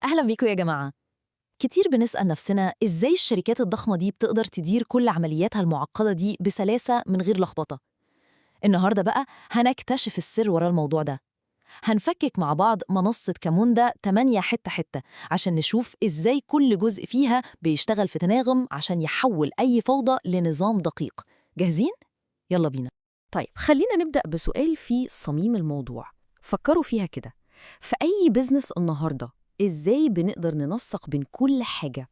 أهلا بيكم يا جماعة. كتير بنسأل نفسنا إزاي الشركات الضخمة دي بتقدر تدير كل عملياتها المعقدة دي بسلاسة من غير لخبطة. النهاردة بقى هنكتشف السر ورا الموضوع ده. هنفكك مع بعض منصة كاموندا 8 حتة حتة عشان نشوف إزاي كل جزء فيها بيشتغل في تناغم عشان يحول أي فوضى لنظام دقيق. جاهزين؟ يلا بينا. طيب خلينا نبدأ بسؤال في صميم الموضوع. فكروا فيها كده. في أي بزنس النهاردة إزاي بنقدر ننسق بين كل حاجة؟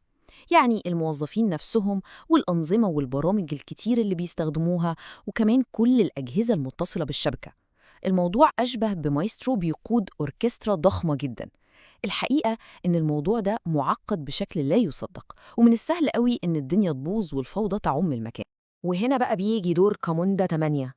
يعني الموظفين نفسهم والأنظمة والبرامج الكتير اللي بيستخدموها وكمان كل الأجهزة المتصلة بالشبكة. الموضوع أشبه بمايسترو بيقود أوركسترا ضخمة جدا. الحقيقة إن الموضوع ده معقد بشكل لا يصدق، ومن السهل قوي إن الدنيا تبوظ والفوضى تعم المكان. وهنا بقى بيجي دور كاموندا 8.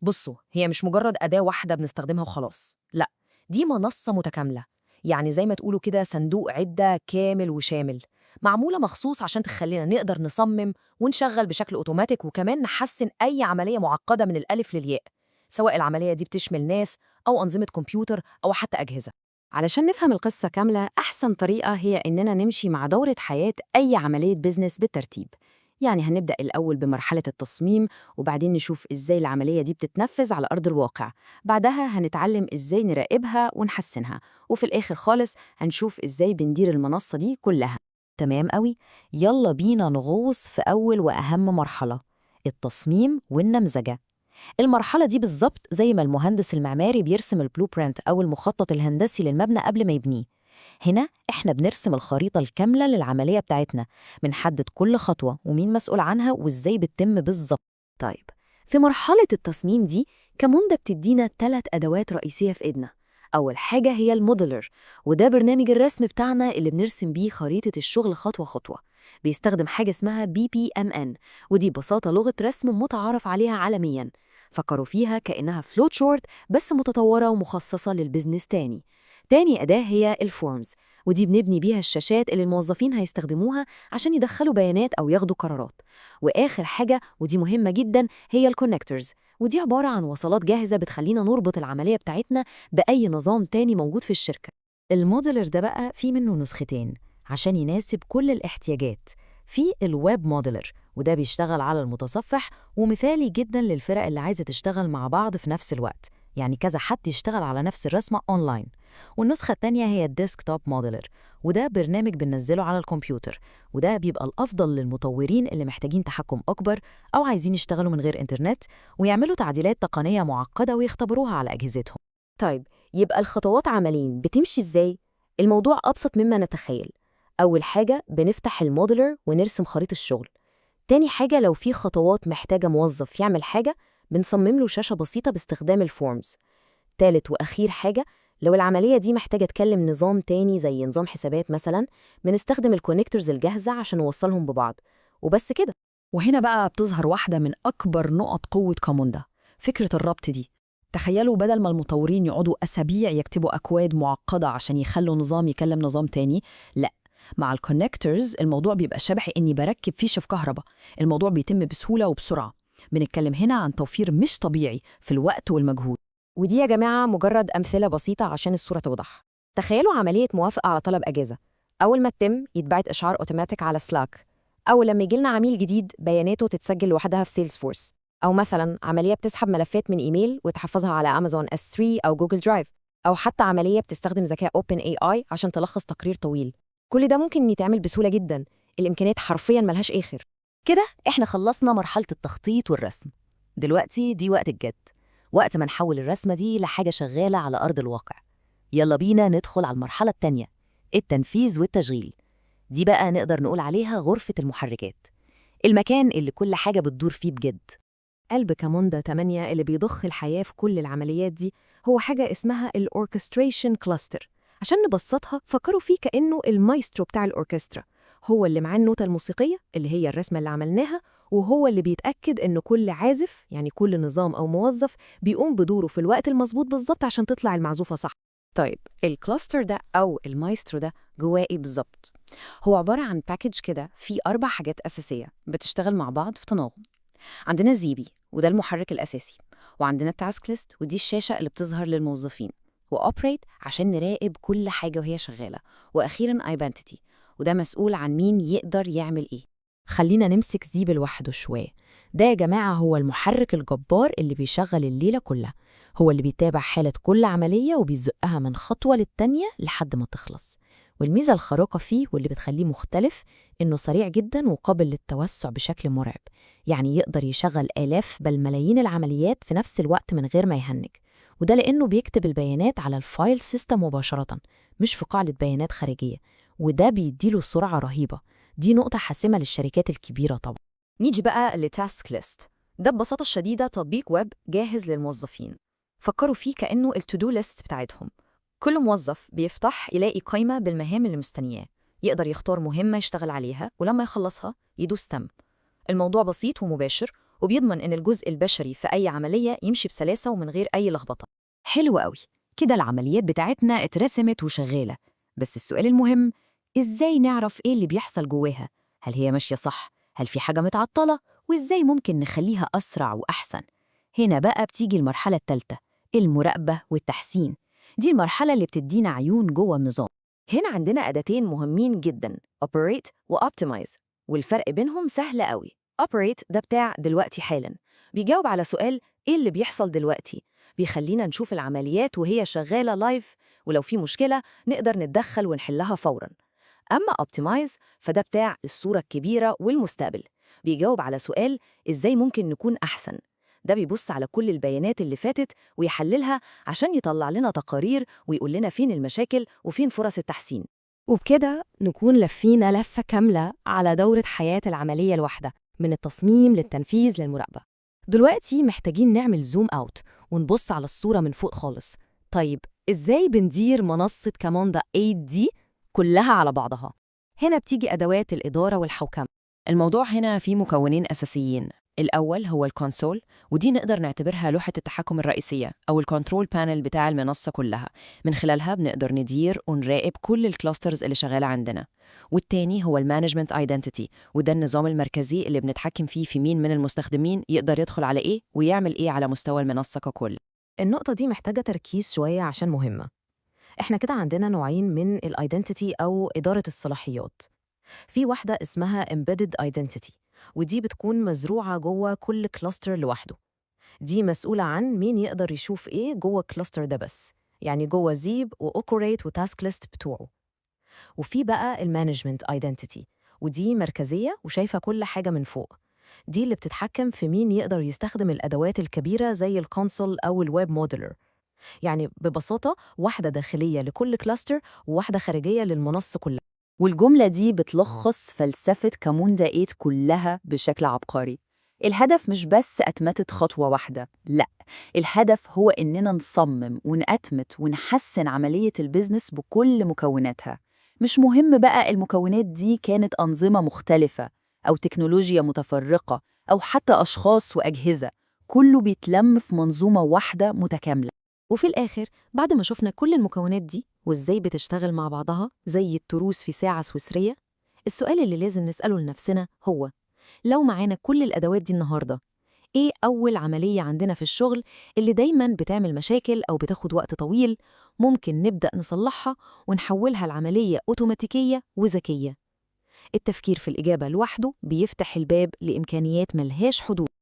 بصوا، هي مش مجرد أداة واحدة بنستخدمها وخلاص، لا، دي منصة متكاملة. يعني زي ما تقولوا كده صندوق عدة كامل وشامل، معمولة مخصوص عشان تخلينا نقدر نصمم ونشغل بشكل أوتوماتيك، وكمان نحسن أي عملية معقدة من الألف للياء، سواء العملية دي بتشمل ناس أو أنظمة كمبيوتر أو حتى أجهزة. علشان نفهم القصة كاملة، أحسن طريقة هي إننا نمشي مع دورة حياة أي عملية بيزنس بالترتيب. يعني هنبدأ الأول بمرحلة التصميم، وبعدين نشوف إزاي العملية دي بتتنفذ على أرض الواقع. بعدها هنتعلم إزاي نراقبها ونحسنها، وفي الآخر خالص هنشوف إزاي بندير المنصة دي كلها. تمام قوي. يلا بينا نغوص في أول وأهم مرحلة، التصميم والنمذجة. المرحلة دي بالظبط زي ما المهندس المعماري بيرسم البلو برينت أو المخطط الهندسي للمبنى قبل ما يبنيه. هنا إحنا بنرسم الخريطة الكاملة للعملية بتاعتنا، بنحدد كل خطوة ومين مسؤول عنها وإزاي بتتم بالظبط. طيب، في مرحلة التصميم دي كاموندا بتدينا 3 أدوات رئيسية في إيدنا. أول حاجة هي الموديلر، وده برنامج الرسم بتاعنا اللي بنرسم بيه خريطة الشغل خطوة خطوة. بيستخدم حاجة اسمها BPMN، ودي ببساطة لغة رسم متعارف عليها عالمياً. فكروا فيها كأنها فلوت شورت بس متطورة ومخصصة للبزنس تاني. تاني أداة هي الفورمز، ودي بنبني بيها الشاشات اللي الموظفين هيستخدموها عشان يدخلوا بيانات أو ياخدوا قرارات. وآخر حاجة ودي مهمة جدا هي الكونكتورز، ودي عبارة عن وصلات جاهزة بتخلينا نربط العملية بتاعتنا بأي نظام تاني موجود في الشركة. الموديلر ده بقى فيه منه نسختين عشان يناسب كل الاحتياجات. في الويب موديلر، وده بيشتغل على المتصفح ومثالي جدا للفرق اللي عايزة تشتغل مع بعض في نفس الوقت، يعني كذا حد يشتغل على نفس الرسمة أونلاين. والنسخة التانية هي الديسكتوب موديلر، وده برنامج بننزله على الكمبيوتر، وده بيبقى الأفضل للمطورين اللي محتاجين تحكم أكبر أو عايزين يشتغلوا من غير إنترنت ويعملوا تعديلات تقنية معقدة ويختبروها على أجهزتهم. طيب، يبقى الخطوات عمليا بتمشي إزاي؟ الموضوع أبسط مما نتخيل. أول حاجة بنفتح الموديلر ونرسم خريطة الشغل. تاني حاجة، لو في خطوات محتاجة موظف يعمل حاجة، بنصمم له شاشة بسيطة باستخدام الفورمز. تالت وأخير حاجة، لو العملية دي محتاجة تكلم نظام تاني زي نظام حسابات مثلا، بنستخدم الكونكتورز الجاهزة عشان نوصلهم ببعض. وبس كده. وهنا بقى بتظهر واحدة من أكبر نقط قوة كاموندا، فكرة الربط دي. تخيلوا بدل ما المطورين يقعدوا أسابيع يكتبوا أكواد معقدة عشان يخلوا نظام يكلم نظام تاني، لا، مع الكونكتورز الموضوع بيبقى شبه إني بركب فيشة في كهرباء. الموضوع بيتم بسهولة وبسرعة. بنتكلم هنا عن توفير مش طبيعي في الوقت والمجهود. ودي يا جماعة مجرد أمثلة بسيطة عشان الصورة توضح. تخيلوا عملية موافقة على طلب أجازة، أول ما تتم يتبعت إشعار أوتوماتيك على سلاك، أو لما يجيلنا عميل جديد بياناته تتسجل لوحدها في سيلز فورس، أو مثلا عملية بتسحب ملفات من إيميل وتحفظها على أمازون S3 أو جوجل درايف، أو حتى عملية بتستخدم ذكاء OpenAI عشان تلخص تقرير طويل. كل ده ممكن يتعمل بسهولة جدا. الإمكانيات حرفيا ملهاش آخر. كده إحنا خلصنا مرحلة التخطيط والرسم. دلوقتي دي وقت الجد، وقت ما نحول الرسمة دي لحاجة شغالة على أرض الواقع. يلا بينا ندخل على المرحلة التانية، التنفيذ والتشغيل. دي بقى نقدر نقول عليها غرفة المحركات، المكان اللي كل حاجة بتدور فيه بجد. قلب كاموندا 8 اللي بيضخ الحياة في كل العمليات دي هو حاجة اسمها الأوركستريشن كلاستر. عشان نبسطها، فكروا فيه كأنه المايسترو بتاع الأوركسترا. هو اللي معاه النوتة الموسيقية اللي هي الرسمة اللي عملناها، وهو اللي بيتأكد إن كل عازف، يعني كل نظام أو موظف، بيقوم بدوره في الوقت المظبوط بالظبط عشان تطلع المعزوفة صح. طيب، الكلاستر ده أو المايسترو ده جواه إيه بالظبط؟ هو عبارة عن باكج كده فيه 4 حاجات أساسية بتشتغل مع بعض في تناغم. عندنا زيبي، وده المحرك الأساسي، وعندنا التاسك ليست، ودي الشاشة اللي بتظهر للموظفين، وoperate عشان نراقب كل حاجة وهي شغالة، وأخيراً identity، وده مسؤول عن مين يقدر يعمل إيه. خلينا نمسك دي لوحده شوية. ده يا جماعة هو المحرك الجبار اللي بيشغل الليلة كلها، هو اللي بيتابع حالة كل عملية وبيزقها من خطوة للتانية لحد ما تخلص. والميزة الخارقة فيه واللي بتخليه مختلف إنه سريع جدا وقابل للتوسع بشكل مرعب، يعني يقدر يشغل آلاف بل ملايين العمليات في نفس الوقت من غير ما يهنج. وده لأنه بيكتب البيانات على الفايل سيستم مباشرة، مش في قاعدة بيانات خارجية، وده بيديله سرعة رهيبة. دي نقطة حاسمة للشركات الكبيرة طبعا. نيجي بقى لتاسك ليست. ده ببساطة شديدة تطبيق ويب جاهز للموظفين. فكروا فيه كأنه التو-دو ليست بتاعتهم. كل موظف بيفتح يلاقي قائمة بالمهام اللي مستنياه، يقدر يختار مهمة يشتغل عليها ولما يخلصها يدوس تم. الموضوع بسيط ومباشر، وبيضمن إن الجزء البشري في أي عملية يمشي بسلاسة ومن غير أي لخبطة. حلو قوي، كده العمليات بتاعتنا اترسمت وشغالة. بس السؤال المهم، إزاي نعرف إيه اللي بيحصل جواها؟ هل هي ماشية صح؟ هل في حاجة متعطلة؟ وإزاي ممكن نخليها أسرع وأحسن؟ هنا بقى بتيجي المرحلة الثالثة، المراقبة والتحسين. دي المرحلة اللي بتدينا عيون جوه النظام. هنا عندنا أداتين مهمين جداً، Operate و Optimize، والفرق بينهم سهل قوي. Operate ده بتاع دلوقتي حالاً، بيجاوب على سؤال إيه اللي بيحصل دلوقتي، بيخلينا نشوف العمليات وهي شغالة لايف، ولو في مشكلة نقدر نتدخل ونحلها فوراً. أما Optimize فده بتاع الصورة الكبيرة والمستقبل، بيجاوب على سؤال إزاي ممكن نكون أحسن. ده بيبص على كل البيانات اللي فاتت ويحللها عشان يطلع لنا تقارير ويقول لنا فين المشاكل وفين فرص التحسين. وبكده نكون لفينا لفة كاملة على دورة حياة العملية الواحدة، من التصميم للتنفيذ للمراقبة. دلوقتي محتاجين نعمل زوم أوت ونبص على الصورة من فوق خالص. طيب إزاي بندير منصة كاموندا 8 دي كلها على بعضها؟ هنا بتيجي أدوات الإدارة والحوكمة. الموضوع هنا فيه مكونين أساسيين. الأول هو الكونسول، ودي نقدر نعتبرها لوحة التحكم الرئيسية أو الكنترول بانل بتاع المنصة كلها. من خلالها بنقدر ندير ونراقب كل الكلاسترز اللي شغالة عندنا. والتاني هو المانجمنت ايدنتيتي، وده النظام المركزي اللي بنتحكم فيه في مين من المستخدمين يقدر يدخل على إيه ويعمل إيه على مستوى المنصة ككل. النقطة دي محتاجة تركيز شوية عشان مهمة. إحنا كده عندنا نوعين من الidentity أو إدارة الصلاحيات. في واحدة اسمها embedded identity، ودي بتكون مزروعة جوه كل كلاستر لوحده. دي مسؤولة عن مين يقدر يشوف إيه جوه الكلاستر ده بس، يعني جوه زيب وأوكوريت وتاسك ليست بتوعه. وفي بقى المانجمنت identity، ودي مركزية وشايفة كل حاجة من فوق. دي اللي بتتحكم في مين يقدر يستخدم الأدوات الكبيرة زي الكونسول أو الويب موديلر. يعني ببساطة واحدة داخلية لكل كلاستر وواحدة خارجية للمنصة كلها. والجملة دي بتلخص فلسفة كاموندا 8 كلها بشكل عبقري. الهدف مش بس أتمتة خطوة واحدة، لأ، الهدف هو إننا نصمم ونأتمت ونحسن عملية البيزنس بكل مكوناتها. مش مهم بقى المكونات دي كانت أنظمة مختلفة أو تكنولوجيا متفرقة أو حتى أشخاص وأجهزة، كله بيتلم في منظومة واحدة متكاملة. وفي الآخر بعد ما شفنا كل المكونات دي وإزاي بتشتغل مع بعضها زي التروس في ساعة سويسرية، السؤال اللي لازم نسأله لنفسنا هو: لو معانا كل الأدوات دي النهاردة، إيه أول عملية عندنا في الشغل اللي دايماً بتعمل مشاكل أو بتاخد وقت طويل ممكن نبدأ نصلحها ونحولها لعملية أوتوماتيكية وذكية؟ التفكير في الإجابة لوحده بيفتح الباب لإمكانيات ملهاش حدود.